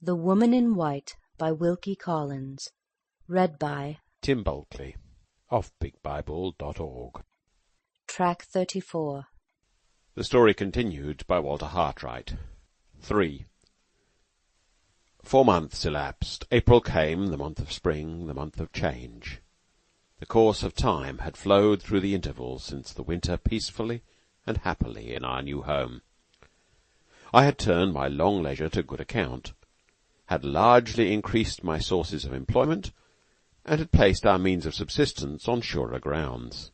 The Woman in White by Wilkie Collins. Read by Tim Bulkley of BigBible.org. Track 34. The story continued by Walter Hartwright. 3. 4 months elapsed. April came, the month of spring, the month of change. The course of time had flowed through the intervals since the winter peacefully and happily in our new home. I had turned my long leisure to good account, had largely increased my sources of employment, and had placed our means of subsistence on surer grounds.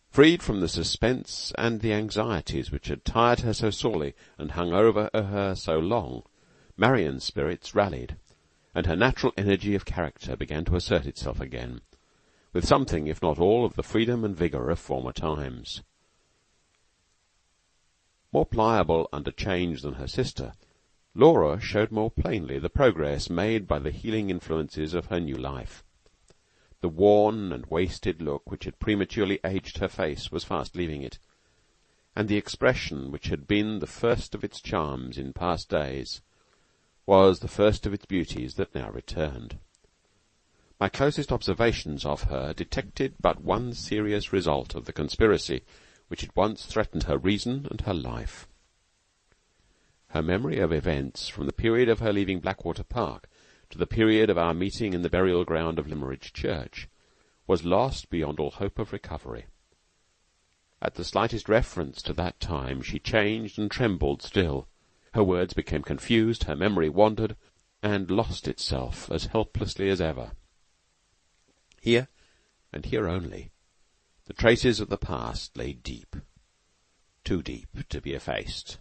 Freed from the suspense and the anxieties which had tired her so sorely and hung over her so long, Marian's spirits rallied, and her natural energy of character began to assert itself again, with something, if not all, of the freedom and vigour of former times. More pliable under change than her sister, Laura showed more plainly the progress made by the healing influences of her new life. The worn and wasted look which had prematurely aged her face was fast leaving it, and the expression which had been the first of its charms in past days was the first of its beauties that now returned. My closest observations of her detected but one serious result of the conspiracy which had once threatened her reason and her life. Her memory of events from the period of her leaving Blackwater Park to the period of our meeting in the burial ground of Limmeridge Church was lost beyond all hope of recovery. At the slightest reference to that time she changed and trembled still. Her words became confused, her memory wandered, and lost itself as helplessly as ever. Here, and here only, the traces of the past lay deep, too deep to be effaced.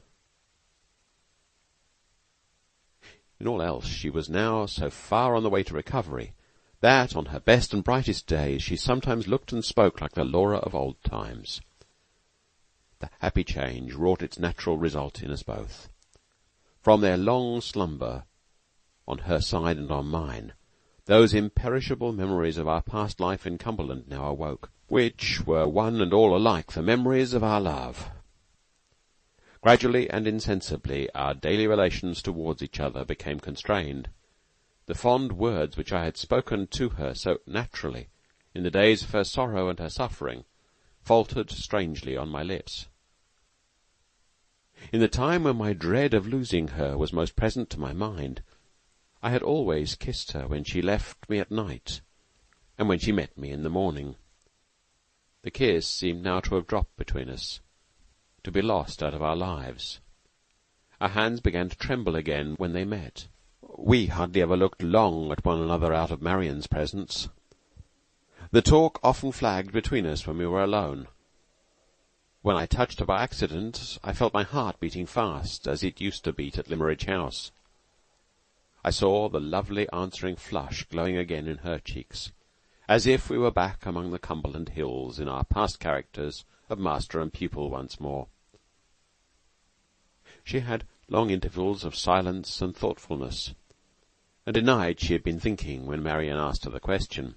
In all else she was now so far on the way to recovery that, on her best and brightest days, she sometimes looked and spoke like the Laura of old times. The happy change wrought its natural result in us both. From their long slumber, on her side and on mine, those imperishable memories of our past life in Cumberland now awoke, which were one and all alike the memories of our love. Gradually and insensibly our daily relations towards each other became constrained. The fond words which I had spoken to her so naturally in the days of her sorrow and her suffering faltered strangely on my lips. In the time when my dread of losing her was most present to my mind, I had always kissed her when she left me at night, and when she met me in the morning. The kiss seemed now to have dropped between us, to be lost out of our lives. Our hands began to tremble again when they met. We hardly ever looked long at one another out of Marian's presence. The talk often flagged between us when we were alone. When I touched her by accident, I felt my heart beating fast, as it used to beat at Limmeridge House. I saw the lovely answering flush glowing again in her cheeks, as if we were back among the Cumberland hills in our past characters of master and pupil once more. She had long intervals of silence and thoughtfulness, and denied she had been thinking when Marian asked her the question.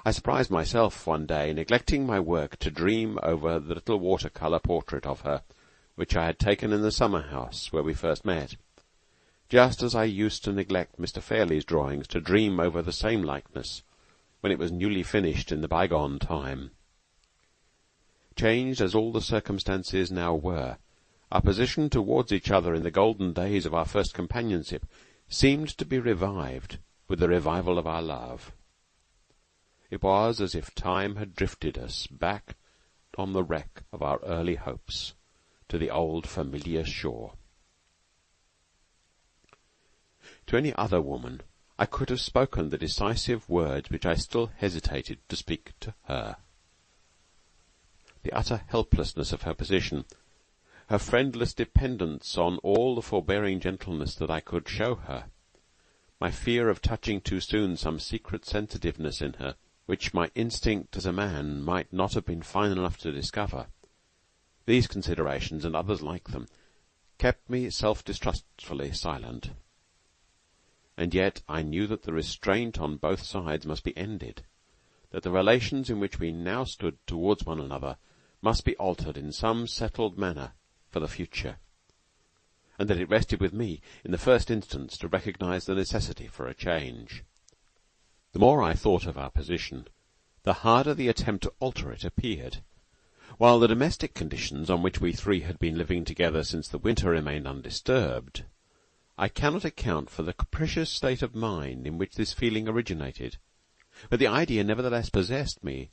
I surprised myself one day neglecting my work to dream over the little water-colour portrait of her which I had taken in the summer-house where we first met, just as I used to neglect Mr. Fairley's drawings to dream over the same likeness when it was newly finished in the bygone time. Changed as all the circumstances now were, our position towards each other in the golden days of our first companionship seemed to be revived with the revival of our love. It was as if time had drifted us back on the wreck of our early hopes to the old familiar shore. To any other woman I could have spoken the decisive words which I still hesitated to speak to her. The utter helplessness of her position, her friendless dependence on all the forbearing gentleness that I could show her, my fear of touching too soon some secret sensitiveness in her, which my instinct as a man might not have been fine enough to discover, these considerations, and others like them, kept me self-distrustfully silent. And yet I knew that the restraint on both sides must be ended, that the relations in which we now stood towards one another must be altered in some settled manner for the future. and that it rested with me, in the first instance, to recognize the necessity for a change. The more I thought of our position, the harder the attempt to alter it appeared. While the domestic conditions on which we three had been living together since the winter remained undisturbed, I cannot account for the capricious state of mind in which this feeling originated, but the idea nevertheless possessed me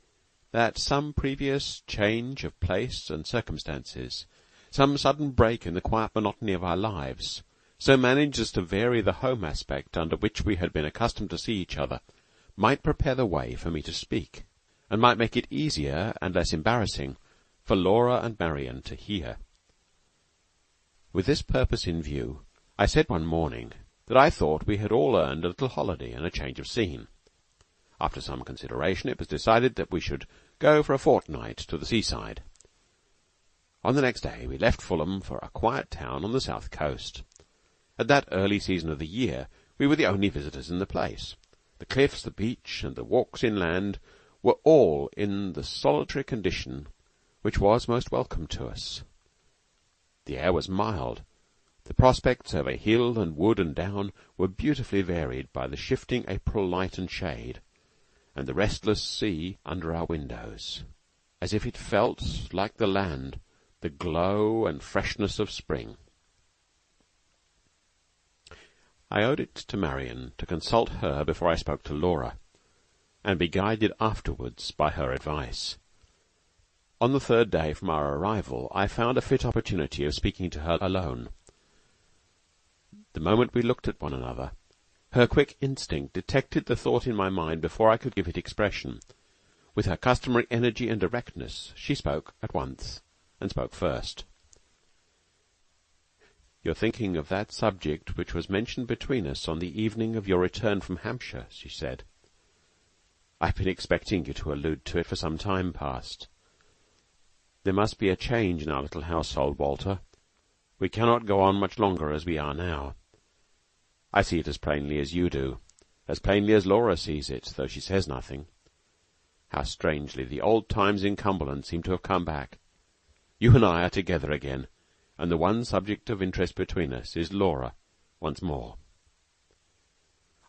that some previous change of place and circumstances, some sudden break in the quiet monotony of our lives, so managed as to vary the home aspect under which we had been accustomed to see each other, might prepare the way for me to speak, and might make it easier and less embarrassing for Laura and Marian to hear. With this purpose in view, I said one morning that I thought we had all earned a little holiday and a change of scene. After some consideration, it was decided that we should go for a fortnight to the seaside. On the next day we left Fulham for a quiet town on the south coast. At that early season of the year we were the only visitors in the place. The cliffs, the beach, and the walks inland were all in the solitary condition which was most welcome to us. The air was mild. The prospects over hill and wood and down were beautifully varied by the shifting April light and shade, and the restless sea under our windows, as if it felt, like the land, the glow and freshness of spring. I owed it to Marian to consult her before I spoke to Laura, and be guided afterwards by her advice. On the third day from our arrival, I found a fit opportunity of speaking to her alone. The moment we looked at one another, her quick instinct detected the thought in my mind before I could give it expression. With her customary energy and directness, she spoke at once, and spoke first. "You're thinking of that subject which was mentioned between us on the evening of your return from Hampshire," she said. "I've been expecting you to allude to it for some time past. There must be a change in our little household, Walter. We cannot go on much longer as we are now. I see it as plainly as you do, as plainly as Laura sees it, though she says nothing. How strangely the old times in Cumberland seem to have come back. You and I are together again, and the one subject of interest between us is Laura once more.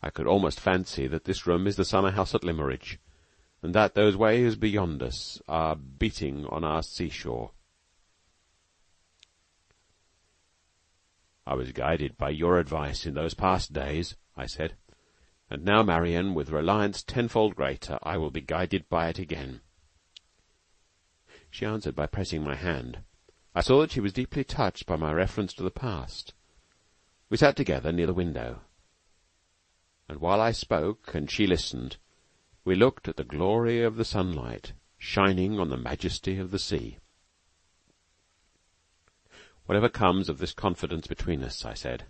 I could almost fancy that this room is the summer house at Limmeridge, and that those waves beyond us are beating on our seashore." "I was guided by your advice in those past days," I said, "and now, Marian, with reliance tenfold greater, I will be guided by it again." She answered by pressing my hand. I saw that she was deeply touched by my reference to the past. We sat together near the window, and while I spoke and she listened, we looked at the glory of the sunlight shining on the majesty of the sea. "Whatever comes of this confidence between us," I said,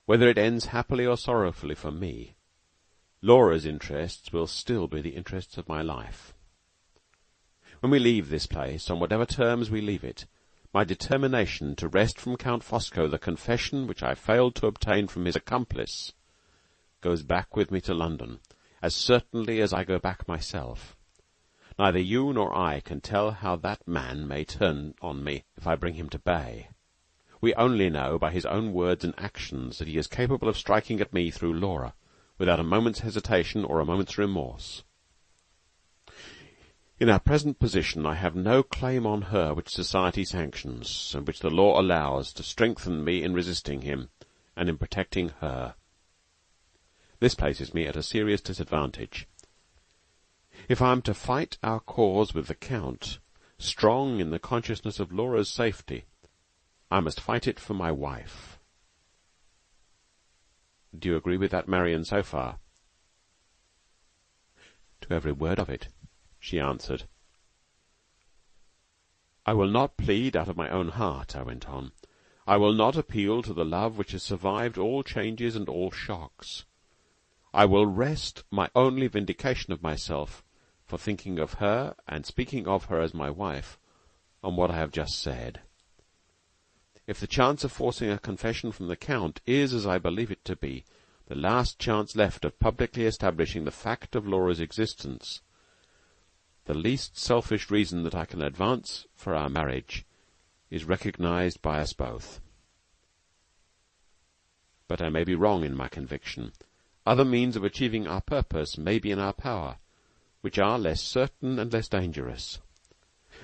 "whether it ends happily or sorrowfully for me, Laura's interests will still be the interests of my life. When we leave this place, on whatever terms we leave it, my determination to wrest from Count Fosco the confession which I failed to obtain from his accomplice goes back with me to London, as certainly as I go back myself. Neither you nor I can tell how that man may turn on me if I bring him to bay. We only know by his own words and actions that he is capable of striking at me through Laura, without a moment's hesitation or a moment's remorse. In our present position I have no claim on her which society sanctions, and which the law allows to strengthen me in resisting him, and in protecting her. This places me at a serious disadvantage. If I am to fight our cause with the Count, strong in the consciousness of Laura's safety, I must fight it for my wife. Do you agree with that, Marian, so far?" "To every word of it," she answered. "I will not plead out of my own heart," I went on. "I will not appeal to the love which has survived all changes and all shocks. I will rest my only vindication of myself for thinking of her and speaking of her as my wife on what I have just said. If the chance of forcing a confession from the Count is, as I believe it to be, the last chance left of publicly establishing the fact of Laura's existence, the least selfish reason that I can advance for our marriage is recognized by us both. But I may be wrong in my conviction. Other means of achieving our purpose may be in our power, which are less certain and less dangerous.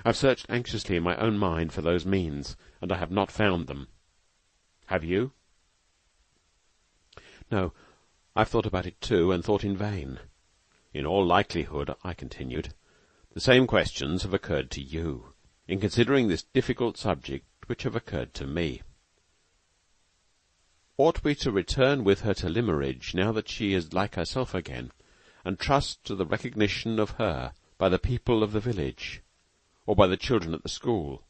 I've searched anxiously in my own mind for those means, and I have not found them. Have you? No, I've thought about it too, and thought in vain. In all likelihood, I continued, the same questions have occurred to you, in considering this difficult subject which have occurred to me. Ought we to return with her to Limmeridge, now that she is like herself again, and trust to the recognition of her by the people of the village, or by the children at the school?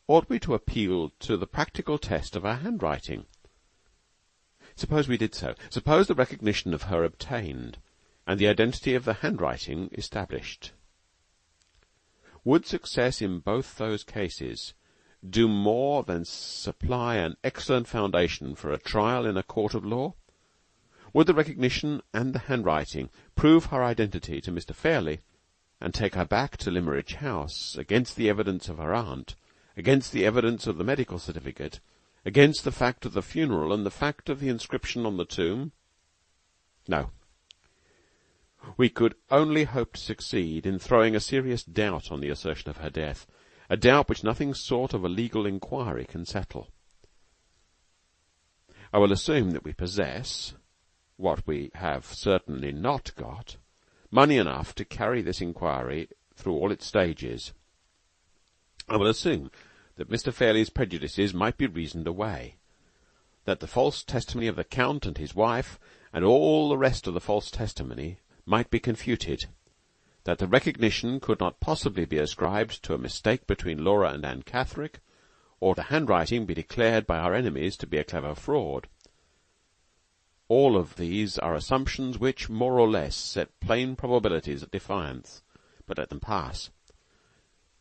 Ought we to appeal to the practical test of her handwriting? Suppose we did so. Suppose the recognition of her obtained, and the identity of the handwriting established. Would success in both those cases do more than supply an excellent foundation for a trial in a court of law? Would the recognition and the handwriting prove her identity to Mr. Fairley, and take her back to Limmeridge House, against the evidence of her aunt, against the evidence of the medical certificate, against the fact of the funeral and the fact of the inscription on the tomb? No. We could only hope to succeed in throwing a serious doubt on the assertion of her death, a doubt which nothing short of a legal inquiry can settle. I will assume that we possess, what we have certainly not got, money enough to carry this inquiry through all its stages. I will assume that Mr. Fairley's prejudices might be reasoned away, that the false testimony of the Count and his wife, and all the rest of the false testimony, might be confuted, that the recognition could not possibly be ascribed to a mistake between Laura and Anne Catherick, or to handwriting be declared by our enemies to be a clever fraud. All of these are assumptions which, more or less, set plain probabilities at defiance, but let them pass.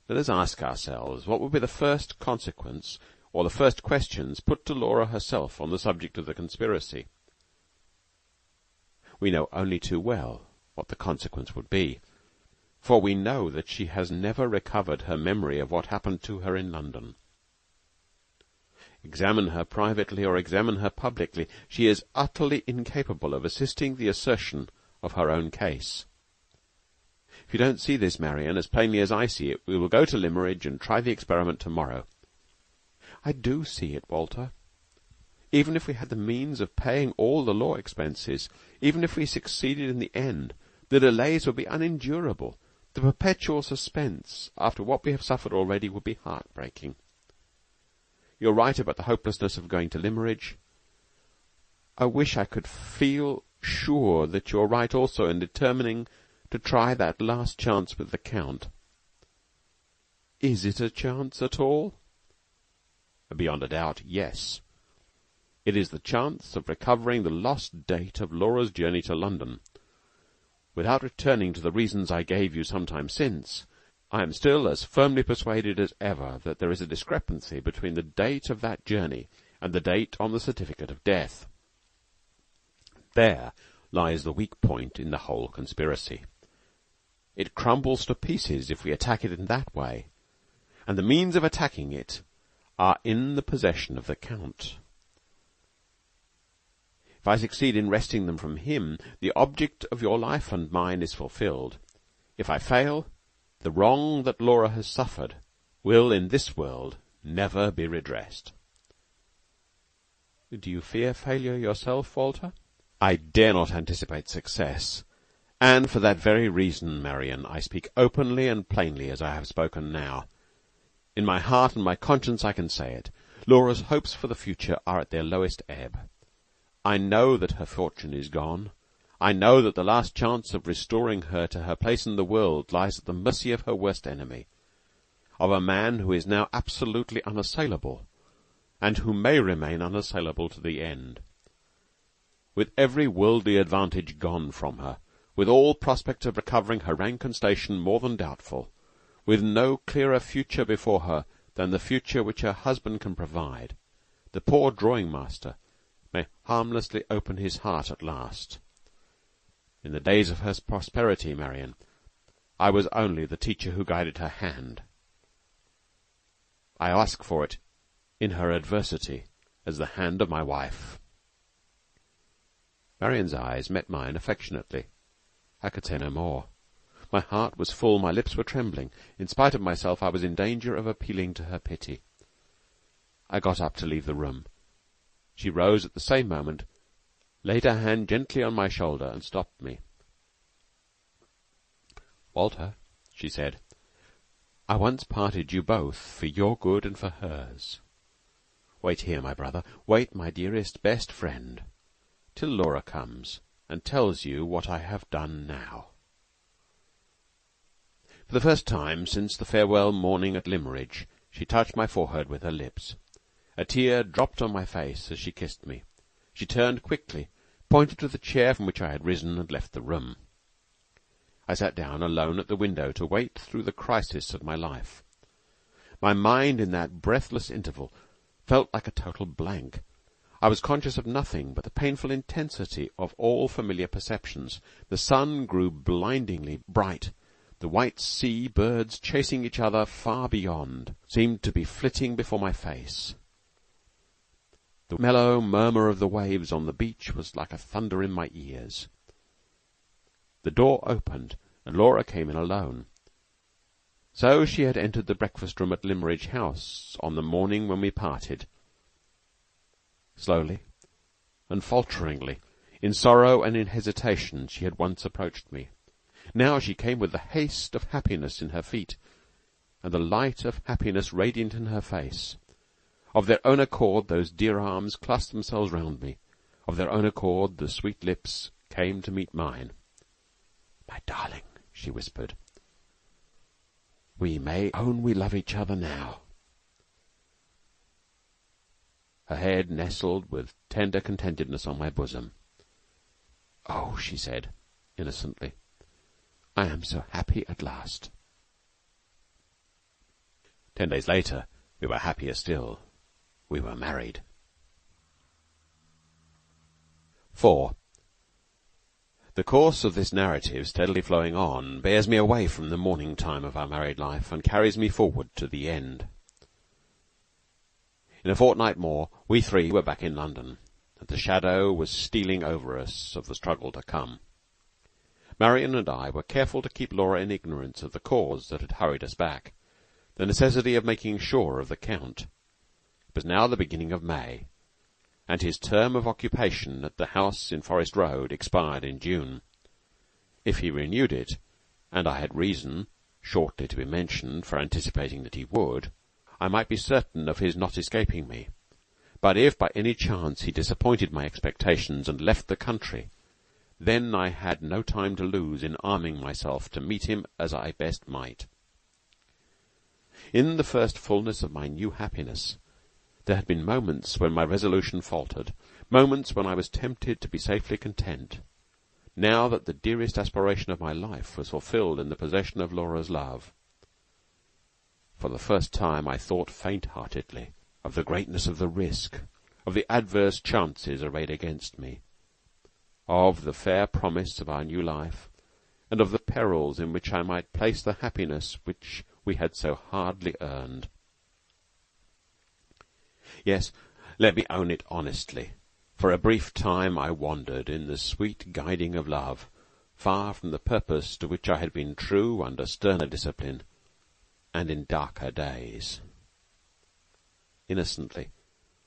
Let us ask ourselves what would be the first consequence, or the first questions put to Laura herself on the subject of the conspiracy. We know only too well what the consequence would be, for we know that she has never recovered her memory of what happened to her in London. Examine her privately or examine her publicly, she is utterly incapable of assisting the assertion of her own case. If you don't see this, Marian, as plainly as I see it, we will go to Limmeridge and try the experiment tomorrow. I do see it, Walter. Even if we had the means of paying all the law expenses, even if we succeeded in the end, the delays would be unendurable. The perpetual suspense, after what we have suffered already, would be heartbreaking. You're right about the hopelessness of going to Limmeridge. I wish I could feel sure that you're right also in determining to try that last chance with the Count. Is it a chance at all? Beyond a doubt, yes. It is the chance of recovering the lost date of Laura's journey to London. Without returning to the reasons I gave you some time since, I am still as firmly persuaded as ever that there is a discrepancy between the date of that journey and the date on the certificate of death. There lies the weak point in the whole conspiracy. It crumbles to pieces if we attack it in that way, and the means of attacking it are in the possession of the Count. If I succeed in wresting them from him, the object of your life and mine is fulfilled. If I fail, the wrong that Laura has suffered will in this world never be redressed. Do you fear failure yourself, Walter? I dare not anticipate success, and for that very reason, Marian, I speak openly and plainly as I have spoken now. In my heart and my conscience I can say it. Laura's hopes for the future are at their lowest ebb. I know that her fortune is gone. I know that the last chance of restoring her to her place in the world lies at the mercy of her worst enemy, of a man who is now absolutely unassailable, and who may remain unassailable to the end. With every worldly advantage gone from her, with all prospect of recovering her rank and station more than doubtful, with no clearer future before her than the future which her husband can provide, the poor drawing-master may harmlessly open his heart at last. In the days of her prosperity, Marian, I was only the teacher who guided her hand. I ask for it in her adversity as the hand of my wife. Marian's eyes met mine affectionately. I could say no more. My heart was full, my lips were trembling. In spite of myself, I was in danger of appealing to her pity. I got up to leave the room. She rose at the same moment, laid her hand gently on my shoulder, and stopped me. "Walter," she said, "I once parted you both for your good and for hers. Wait here, my brother, wait, my dearest, best friend, till Laura comes and tells you what I have done now." For the first time since the farewell morning at Limmeridge, she touched my forehead with her lips. A tear dropped on my face as she kissed me. She turned quickly, pointed to the chair from which I had risen, and left the room. I sat down alone at the window to wait through the crisis of my life. My mind in that breathless interval felt like a total blank. I was conscious of nothing but the painful intensity of all familiar perceptions. The sun grew blindingly bright. The white sea birds, chasing each other far beyond, seemed to be flitting before my face. The mellow murmur of the waves on the beach was like a thunder in my ears. The door opened, and Laura came in alone. So she had entered the breakfast-room at Limmeridge House on the morning when we parted. Slowly and falteringly, in sorrow and in hesitation, she had once approached me. Now she came with the haste of happiness in her feet, and the light of happiness radiant in her face. Of their own accord those dear arms clasped themselves round me. Of their own accord the sweet lips came to meet mine. "My darling," she whispered, "we may own we love each other now." Her head nestled with tender contentedness on my bosom. "Oh," she said, innocently, "I am so happy at last." 10 days later, we were happier still. We were married. 4. The course of this narrative, steadily flowing on, bears me away from the morning time of our married life, and carries me forward to the end. In a fortnight more, we three were back in London, and the shadow was stealing over us of the struggle to come. Marian and I were careful to keep Laura in ignorance of the cause that had hurried us back, the necessity of making sure of the Count. It was now the beginning of May, and his term of occupation at the house in Forest Road expired in June. If he renewed it, and I had reason, shortly to be mentioned, for anticipating that he would, I might be certain of his not escaping me. But if by any chance he disappointed my expectations and left the country, then I had no time to lose in arming myself to meet him as I best might. In the first fullness of my new happiness, there had been moments when my resolution faltered, moments when I was tempted to be safely content. Now that the dearest aspiration of my life was fulfilled in the possession of Laura's love, for the first time I thought faint-heartedly of the greatness of the risk, of the adverse chances arrayed against me, of the fair promise of our new life, and of the perils in which I might place the happiness which we had so hardly earned. Yes, let me own it honestly. For a brief time I wandered in the sweet guiding of love, far from the purpose to which I had been true under sterner discipline, and in darker days. Innocently,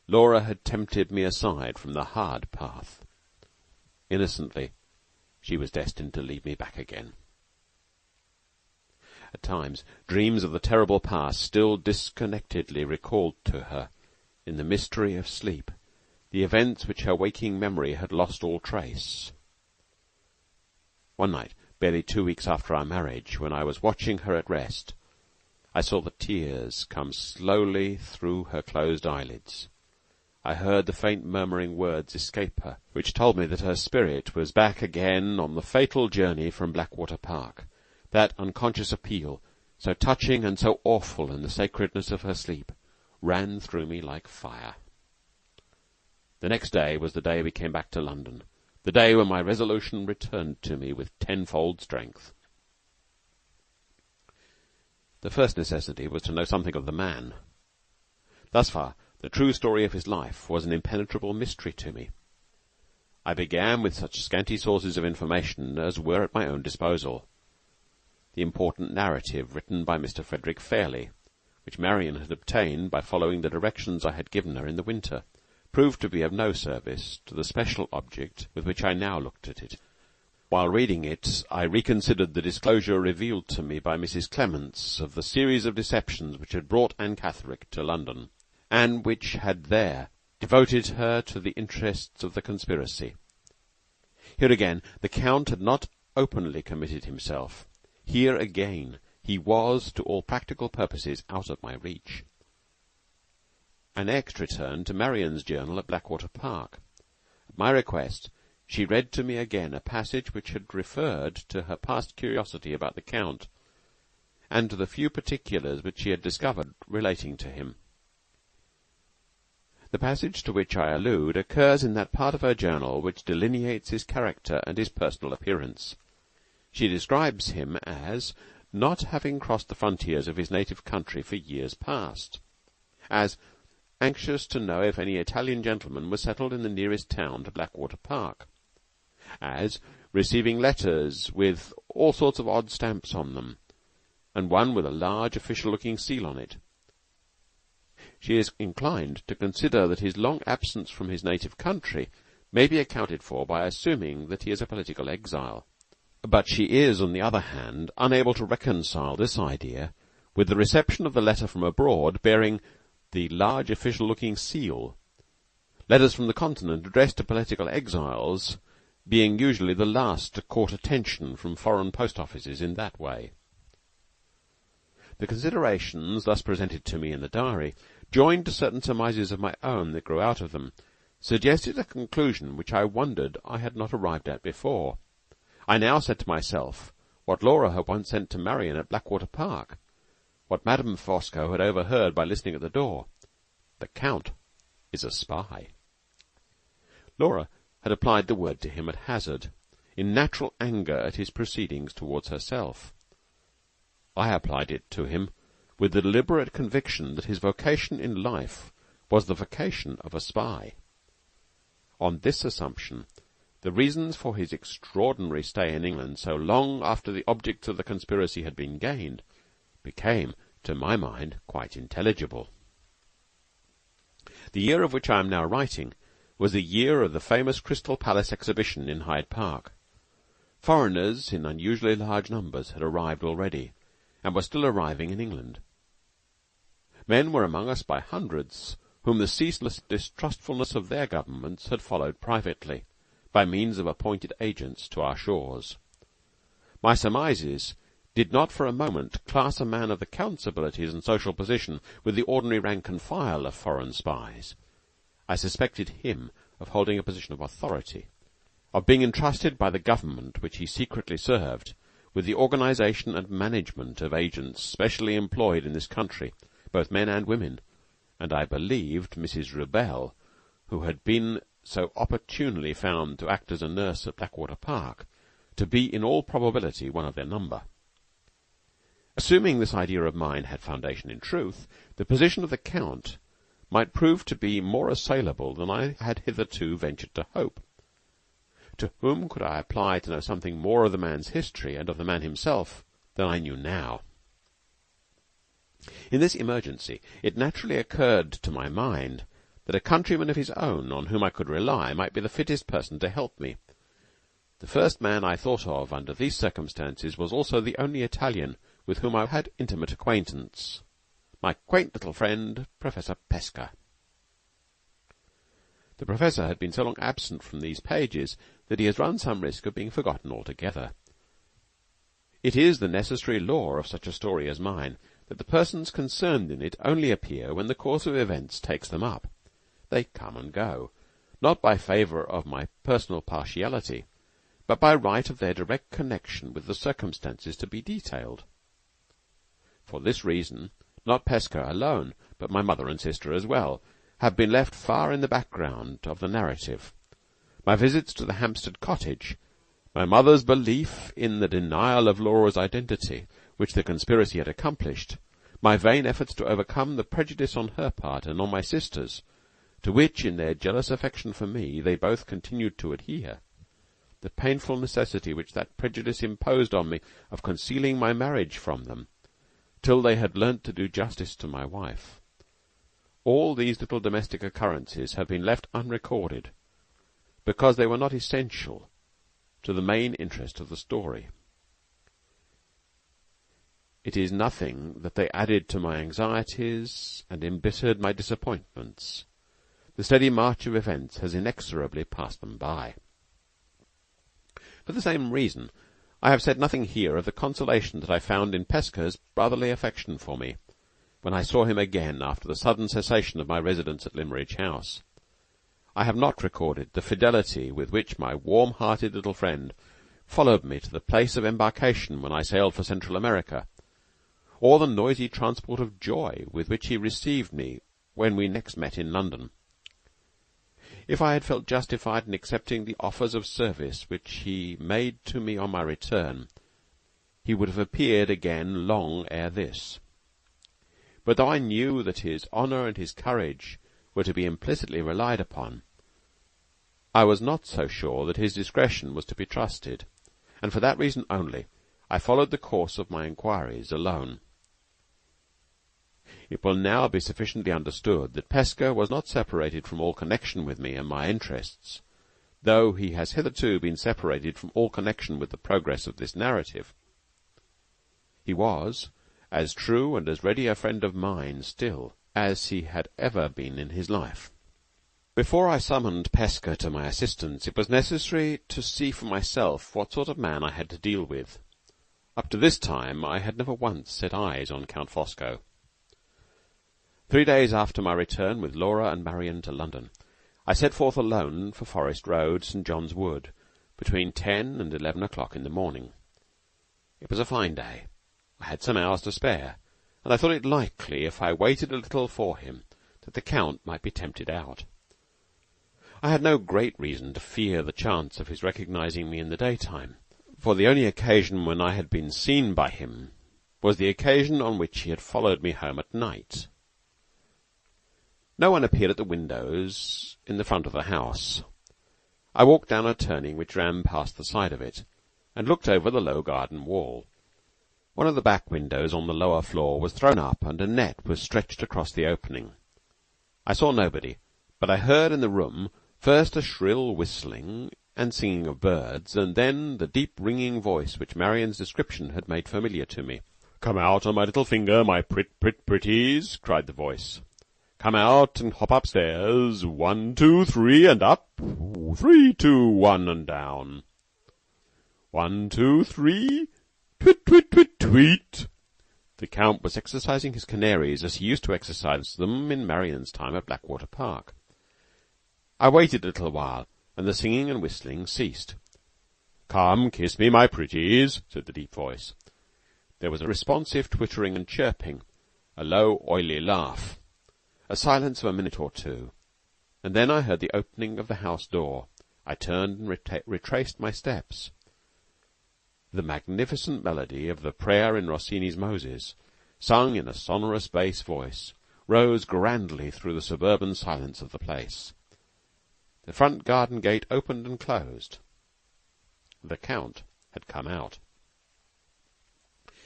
Laura had tempted me aside from the hard path. Innocently, she was destined to lead me back again. At times, dreams of the terrible past still disconnectedly recalled to her, in the mystery of sleep, the events which her waking memory had lost all trace. One night, barely 2 weeks after our marriage, when I was watching her at rest, I saw the tears come slowly through her closed eyelids. I heard the faint murmuring words escape her, which told me that her spirit was back again on the fatal journey from Blackwater Park. That unconscious appeal, so touching and so awful in the sacredness of her sleep, ran through me like fire. The next day was the day we came back to London, the day when my resolution returned to me with tenfold strength. The first necessity was to know something of the man. Thus far, the true story of his life was an impenetrable mystery to me. I began with such scanty sources of information as were at my own disposal. The important narrative written by Mr. Frederick Fairley, which Marion had obtained by following the directions I had given her in the winter, proved to be of no service to the special object with which I now looked at it. While reading it, I reconsidered the disclosure revealed to me by Mrs. Clements of the series of deceptions which had brought Anne Catherick to London, and which had there devoted her to the interests of the conspiracy. Here again the Count had not openly committed himself. Here again he was, to all practical purposes, out of my reach. I next returned to Marion's journal at Blackwater Park. At my request, she read to me again a passage which had referred to her past curiosity about the Count, and to the few particulars which she had discovered relating to him. The passage to which I allude occurs in that part of her journal which delineates his character and his personal appearance. She describes him as not having crossed the frontiers of his native country for years past, as anxious to know if any Italian gentleman was settled in the nearest town to Blackwater Park, as receiving letters with all sorts of odd stamps on them, and one with a large official-looking seal on it. She is inclined to consider that his long absence from his native country may be accounted for by assuming that he is a political exile. But she is, on the other hand, unable to reconcile this idea with the reception of the letter from abroad bearing the large official-looking seal. Letters from the Continent addressed to political exiles being usually the last to court attention from foreign post-offices in that way. The considerations thus presented to me in the diary, joined to certain surmises of my own that grew out of them, suggested a conclusion which I wondered I had not arrived at before. I now said to myself what Laura had once sent to Marion at Blackwater Park, what Madame Fosco had overheard by listening at the door. The Count is a spy. Laura had applied the word to him at hazard, in natural anger at his proceedings towards herself. I applied it to him with the deliberate conviction that his vocation in life was the vocation of a spy. On this assumption, the reasons for his extraordinary stay in England so long after the objects of the conspiracy had been gained became, to my mind, quite intelligible. The year of which I am now writing was the year of the famous Crystal Palace exhibition in Hyde Park. Foreigners in unusually large numbers had arrived already, and were still arriving in England. Men were among us by hundreds, whom the ceaseless distrustfulness of their governments had followed privately, by means of appointed agents, to our shores. My surmises did not for a moment class a man of the Count's abilities and social position with the ordinary rank and file of foreign spies. I suspected him of holding a position of authority, of being entrusted by the government which he secretly served with the organization and management of agents specially employed in this country, both men and women, and I believed Mrs. Rubel, who had been so opportunely found to act as a nurse at Blackwater Park, to be in all probability one of their number. Assuming this idea of mine had foundation in truth, the position of the Count might prove to be more assailable than I had hitherto ventured to hope. To whom could I apply to know something more of the man's history and of the man himself than I knew now? In this emergency it naturally occurred to my mind that a countryman of his own on whom I could rely might be the fittest person to help me. The first man I thought of under these circumstances was also the only Italian with whom I had intimate acquaintance, my quaint little friend, Professor Pesca. The Professor had been so long absent from these pages that he has run some risk of being forgotten altogether. It is the necessary law of such a story as mine that the persons concerned in it only appear when the course of events takes them up. They come and go, not by favour of my personal partiality, but by right of their direct connection with the circumstances to be detailed. For this reason, not Pesca alone, but my mother and sister as well, have been left far in the background of the narrative. My visits to the Hampstead cottage, my mother's belief in the denial of Laura's identity, which the conspiracy had accomplished, my vain efforts to overcome the prejudice on her part and on my sister's, to which, in their jealous affection for me, they both continued to adhere, the painful necessity which that prejudice imposed on me of concealing my marriage from them, till they had learnt to do justice to my wife. All these little domestic occurrences have been left unrecorded, because they were not essential to the main interest of the story. It is nothing that they added to my anxieties and embittered my disappointments. The steady march of events has inexorably passed them by. For the same reason, I have said nothing here of the consolation that I found in Pesca's brotherly affection for me, when I saw him again after the sudden cessation of my residence at Limmeridge House. I have not recorded the fidelity with which my warm-hearted little friend followed me to the place of embarkation when I sailed for Central America, or the noisy transport of joy with which he received me when we next met in London. If I had felt justified in accepting the offers of service which he made to me on my return, he would have appeared again long ere this. But though I knew that his honour and his courage were to be implicitly relied upon, I was not so sure that his discretion was to be trusted, and for that reason only I followed the course of my inquiries alone. It will now be sufficiently understood that Pesca was not separated from all connection with me and my interests, though he has hitherto been separated from all connection with the progress of this narrative. He was as true and as ready a friend of mine still as he had ever been in his life. Before I summoned Pesca to my assistance, it was necessary to see for myself what sort of man I had to deal with. Up to this time I had never once set eyes on Count Fosco. 3 days after my return with Laura and Marion to London, I set forth alone for Forest Road, St. John's Wood, between 10 and 11 o'clock in the morning. It was a fine day. I had some hours to spare, and I thought it likely, if I waited a little for him, that the Count might be tempted out. I had no great reason to fear the chance of his recognizing me in the daytime, for the only occasion when I had been seen by him was the occasion on which he had followed me home at night. No one appeared at the windows in the front of the house. I walked down a turning which ran past the side of it, and looked over the low garden wall. One of the back windows on the lower floor was thrown up, and a net was stretched across the opening. I saw nobody, but I heard in the room first a shrill whistling and singing of birds, and then the deep ringing voice which Marian's description had made familiar to me. "Come out on my little finger, my pretties," cried the voice. "Come out and hop upstairs. 1, 2, 3, and up. 3, 2, 1, and down. 1, 2, 3. Twit, twit, twit, tweet." The Count was exercising his canaries as he used to exercise them in Marian's time at Blackwater Park. I waited a little while, and the singing and whistling ceased. "Come, kiss me, my pretties," said the deep voice. There was a responsive twittering and chirping, a low, oily laugh, a silence of a minute or two, and then I heard the opening of the house door. I turned and retraced my steps. The magnificent melody of the prayer in Rossini's Moses, sung in a sonorous bass voice, rose grandly through the suburban silence of the place. The front garden gate opened and closed. The Count had come out.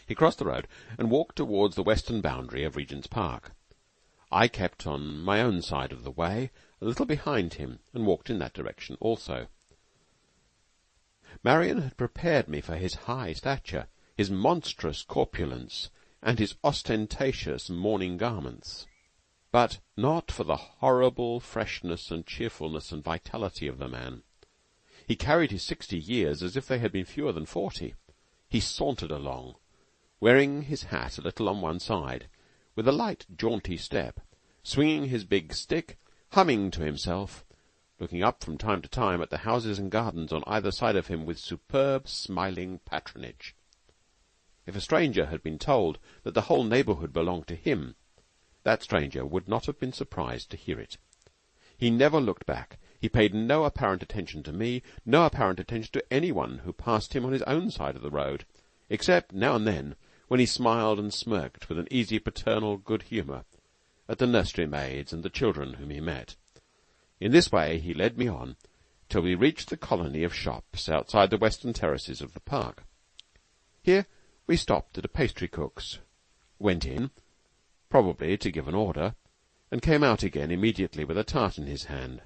He crossed the road and walked towards the western boundary of Regent's Park. I kept on my own side of the way, a little behind him, and walked in that direction also. Marian had prepared me for his high stature, his monstrous corpulence, and his ostentatious mourning garments, but not for the horrible freshness and cheerfulness and vitality of the man. He carried his 60 years as if they had been fewer than 40. He sauntered along, wearing his hat a little on one side, with a light, jaunty step, swinging his big stick, humming to himself, looking up from time to time at the houses and gardens on either side of him with superb, smiling patronage. If a stranger had been told that the whole neighbourhood belonged to him, that stranger would not have been surprised to hear it. He never looked back. He paid no apparent attention to me, no apparent attention to anyone who passed him on his own side of the road, except now and then when he smiled and smirked with an easy paternal good humour at the nursery maids and the children whom he met, In this way he led me on till we reached the colony of shops outside the western terraces of the park. Here we stopped at a pastry cook's, went in, probably to give an order, and came out again immediately with a tart in his hand.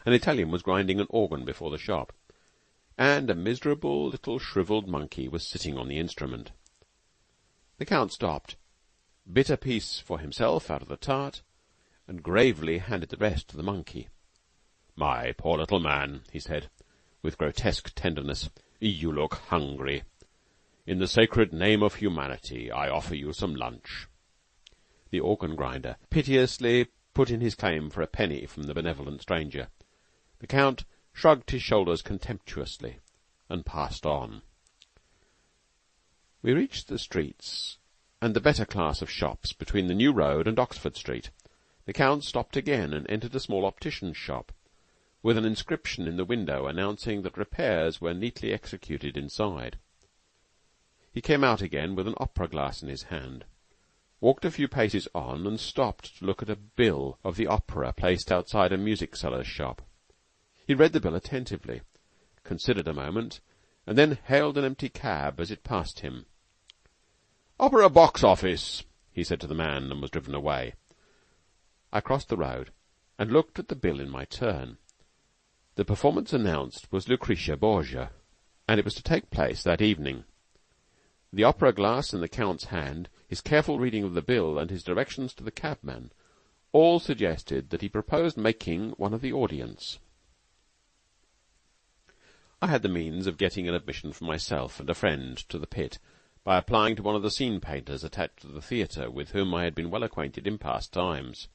An Italian was grinding an organ before the shop, and a miserable little shrivelled monkey was sitting on the instrument. The Count stopped, bit a piece for himself out of the tart, and gravely handed the rest to the monkey. "My poor little man," he said, with grotesque tenderness, "you look hungry. In the sacred name of humanity, I offer you some lunch." The organ grinder piteously put in his claim for a penny from the benevolent stranger. The Count shrugged his shoulders contemptuously and passed on. We reached the streets and the better class of shops between the New Road and Oxford Street. The Count stopped again and entered a small optician's shop, with an inscription in the window announcing that repairs were neatly executed inside. He came out again with an opera glass in his hand, walked a few paces on, and stopped to look at a bill of the opera placed outside a music-seller's shop. He read the bill attentively, considered a moment, and then hailed an empty cab as it passed him. "Opera box office," he said to the man, and was driven away. I crossed the road and looked at the bill in my turn. The performance announced was Lucretia Borgia, and it was to take place that evening. The opera glass in the Count's hand, his careful reading of the bill, and his directions to the cabman all suggested that he proposed making one of the audience. I had the means of getting an admission for myself and a friend to the pit by applying to one of the scene painters attached to the theatre, with whom I had been well acquainted in past times.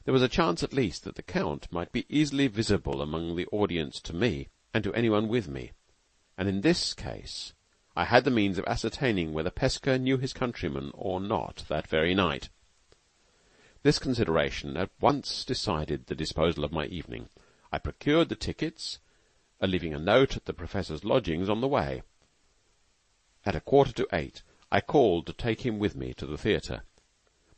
There was a chance at least that the Count might be easily visible among the audience to me and to anyone with me, and in this case I had the means of ascertaining whether Pesca knew his countryman or not that very night. This consideration at once decided the disposal of my evening. I procured the tickets, leaving a note at the Professor's lodgings on the way. At 7:45 I called to take him with me to the theatre.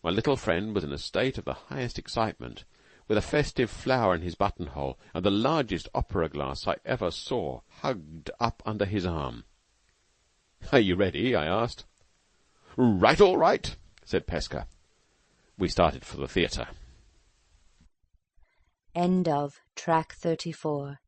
My little friend was in a state of the highest excitement, with a festive flower in his buttonhole and the largest opera glass I ever saw hugged up under his arm. "Are you ready?" I asked. "Right, all right," said Pesca. We started for the theatre. End of Track 34.